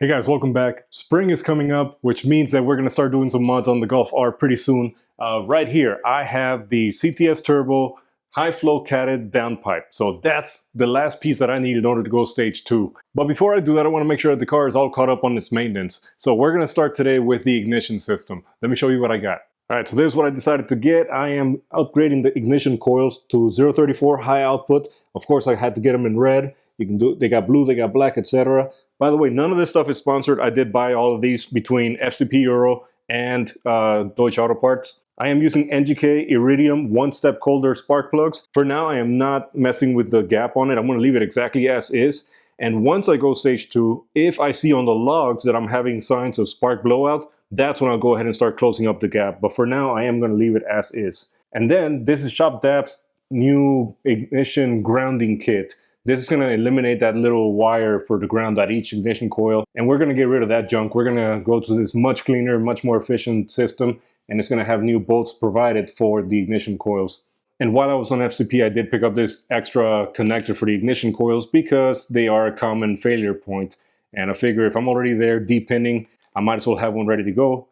Hey guys, welcome back. Spring is coming up, which means that we're going to start doing some mods on the Golf R pretty soon. Right here, I have the CTS Turbo high flow catted downpipe. So that's the last piece that I need in order to go stage 2. But before I do that, I want to make sure that the car is all caught up on its maintenance. So we're going to start today with the ignition system. Let me show you what I got. Alright, so this is what I decided to get. I am upgrading the ignition coils to 034 high output. Of course, I had to get them in red. You can do, they got blue, they got black, etc. By the way, none of this stuff is sponsored. I did buy all of these between FCP Euro and Deutchautoparts. I am using NGK Iridium one-step colder spark plugs. For now, I am not messing with the gap on it. I'm going to leave it exactly as is. And once I go stage 2, if I see on the logs that I'm having signs of spark blowout, that's when I'll go ahead and start closing up the gap. But for now, I am going to leave it as is. And then this is ShopDAP's new ignition grounding kit. This is going to eliminate that little wire for the ground at each ignition coil. And we're going to get rid of that junk. We're going to go to this much cleaner, much more efficient system. And it's going to have new bolts provided for the ignition coils. And while I was on FCP, I did pick up this extra connector for the ignition coils because they are a common failure point. And I figure if I'm already there depinning, I might as well have one ready to go.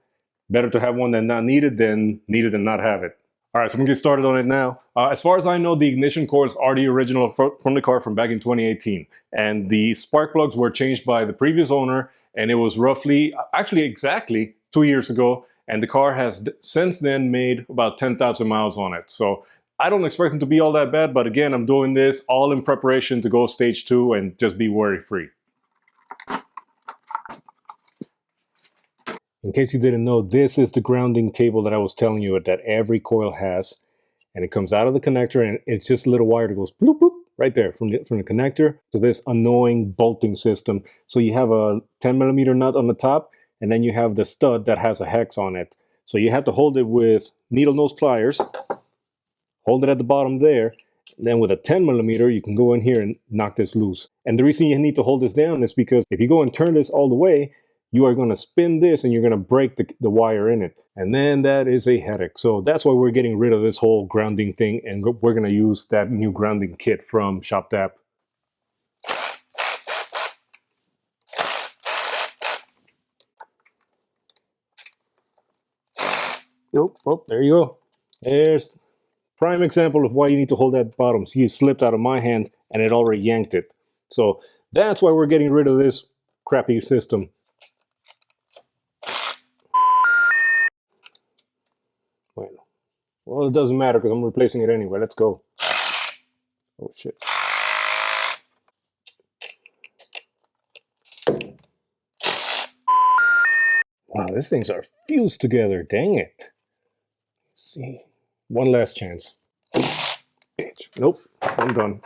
Better to have one than not needed than not have it. All right, so I'm gonna get started on it now. As far as I know, the ignition coils are the original from the car from back in 2018. And the spark plugs were changed by the previous owner, and it was roughly, actually exactly 2 years ago. And the car has since then made about 10,000 miles on it. So I don't expect them to be all that bad, but again, I'm doing this all in preparation to go stage 2 and just be worry-free. In case you didn't know, this is the grounding cable that I was telling you that every coil has. And it comes out of the connector, and it's just a little wire that goes bloop, bloop, right there from the connector to this annoying bolting system. So you have a 10mm nut on the top, and then you have the stud that has a hex on it. So you have to hold it with needle nose pliers, hold it at the bottom there, and then with a 10mm, you can go in here and knock this loose. And the reason you need to hold this down is because if you go and turn this all the way, you are going to spin this and you're going to break the wire in it. And then that is a headache. So that's why we're getting rid of this whole grounding thing, and we're going to use that new grounding kit from ShopDAP. Oh, there you go. There's prime example of why you need to hold that bottom. See, it slipped out of my hand and it already yanked it. So that's why we're getting rid of this crappy system. Well, it doesn't matter because I'm replacing it anyway. Let's go. Oh, shit. Wow, these things are fused together. Dang it. Let's see. One last chance. Nope, I'm done.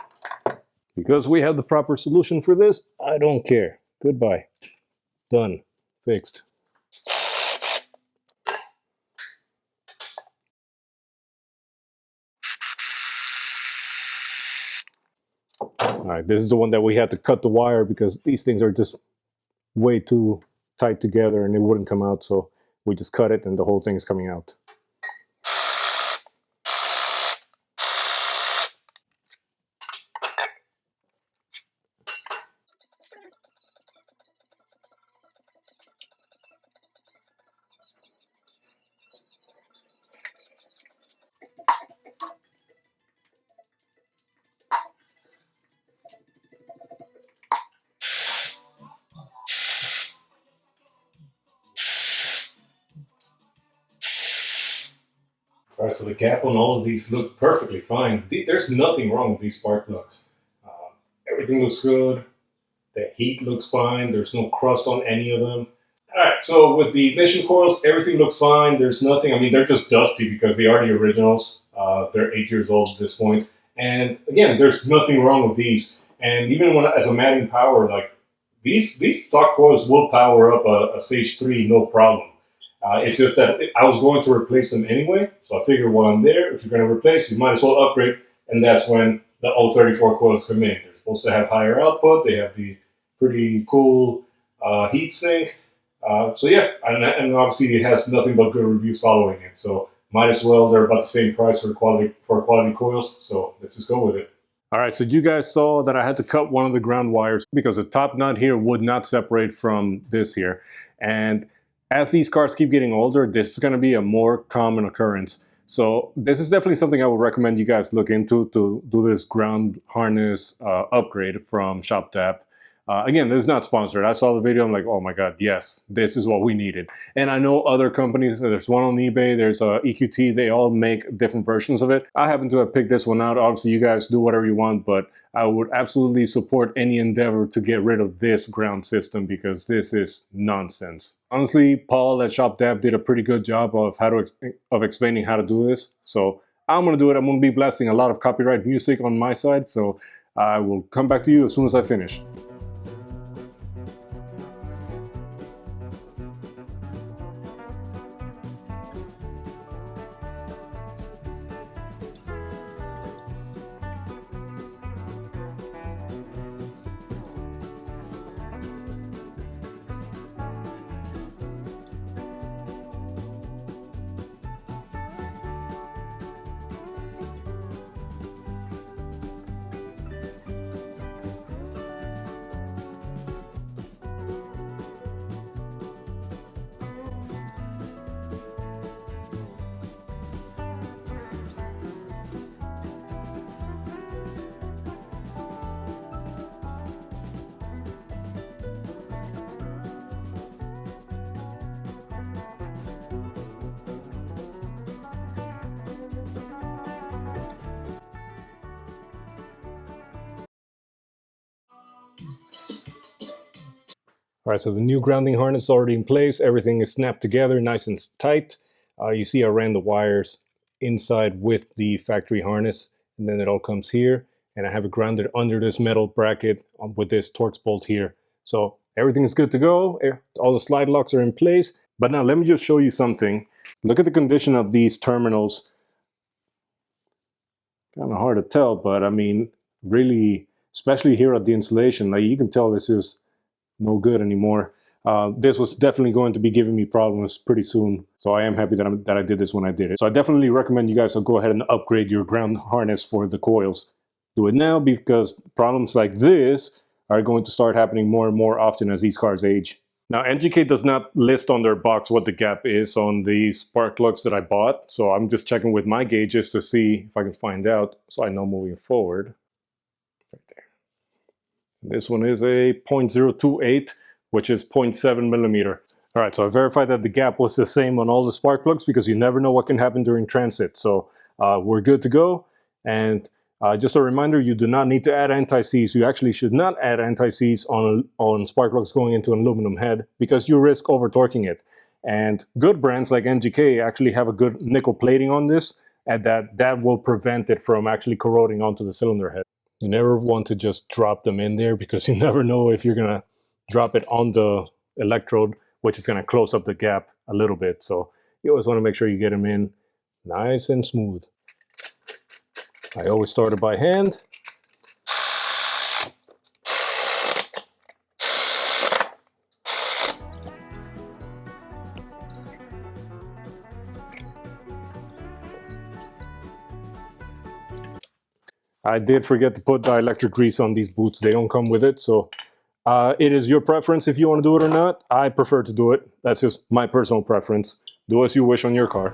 Because we have the proper solution for this, I don't care. Goodbye. Done. Fixed. Alright, this is the one that we had to cut the wire because these things are just way too tight together and it wouldn't come out, so we just cut it and the whole thing is coming out. Alright, so the gap on all of these look perfectly fine. There's nothing wrong with these spark plugs. Everything looks good. The heat looks fine. There's no crust on any of them. Alright, so with the ignition coils, everything looks fine. There's nothing, I mean, they're just dusty because they are the originals. They're 8 years old at this point. And again, there's nothing wrong with these. And even when as a matting power, like these stock coils will power up a stage 3, no problem. It's just that I was going to replace them anyway, so I figured while I'm there, if you're going to replace, you might as well upgrade, and that's when the 034 coils come in. They're supposed to have higher output, they have the pretty cool heat sink, so yeah, and obviously it has nothing but good reviews following it, so might as well, they're about the same price for quality coils, so let's just go with it. All right, so you guys saw that I had to cut one of the ground wires because the top nut here would not separate from this here. And as these cars keep getting older, this is going to be a more common occurrence. So this is definitely something I would recommend you guys look into to do this ground harness upgrade from ShopDAP. Again, this is not sponsored. I saw the video, I'm like, oh my God, yes, this is what we needed. And I know other companies, there's one on eBay, there's EQT, they all make different versions of it. I happen to have picked this one out. Obviously, you guys do whatever you want, but I would absolutely support any endeavor to get rid of this ground system because this is nonsense. Honestly, Paul at ShopDAP did a pretty good job of explaining how to do this. So I'm gonna do it. I'm gonna be blasting a lot of copyright music on my side, so I will come back to you as soon as I finish. All right, so the new grounding harness is already in place. Everything is snapped together nice and tight. You see I ran the wires inside with the factory harness, and then it all comes here. And I have it grounded under this metal bracket with this Torx bolt here. So everything is good to go. All the slide locks are in place. But now let me just show you something. Look at the condition of these terminals. Kind of hard to tell, but I mean, really, especially here at the installation, like you can tell this is no good anymore. This was definitely going to be giving me problems pretty soon. So I am happy that I did this when I did it. So I definitely recommend you guys to go ahead and upgrade your ground harness for the coils. Do it now because problems like this are going to start happening more and more often as these cars age. Now NGK does not list on their box what the gap is on the spark plugs that I bought. So I'm just checking with my gauges to see if I can find out so I know moving forward. Right there. This one is a 0.028, which is 0.7 millimeter. All right, so I verified that the gap was the same on all the spark plugs because you never know what can happen during transit. So we're good to go. And just a reminder, you do not need to add anti-seize. You actually should not add anti-seize on spark plugs going into an aluminum head because you risk over-torquing it. And good brands like NGK actually have a good nickel plating on this, and that will prevent it from actually corroding onto the cylinder head. You never want to just drop them in there because you never know if you're going to drop it on the electrode, which is going to close up the gap a little bit. So you always want to make sure you get them in nice and smooth. I always start it by hand. I did forget to put dielectric grease on these boots. They don't come with it, so it is your preference if you want to do it or not. I prefer to do it. That's just my personal preference. Do as you wish on your car.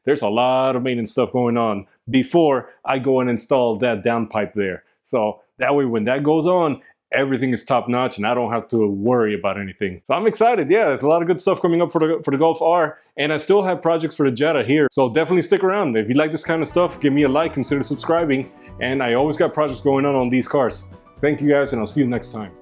There's a lot of maintenance stuff going on before I go and install that downpipe there. So that way when that goes on, everything is top notch and I don't have to worry about anything. So I'm excited. Yeah, there's a lot of good stuff coming up for the Golf R, and I still have projects for the Jetta here. So definitely stick around. If you like this kind of stuff, give me a like, consider subscribing, and I always got projects going on these cars. Thank you guys, and I'll see you next time.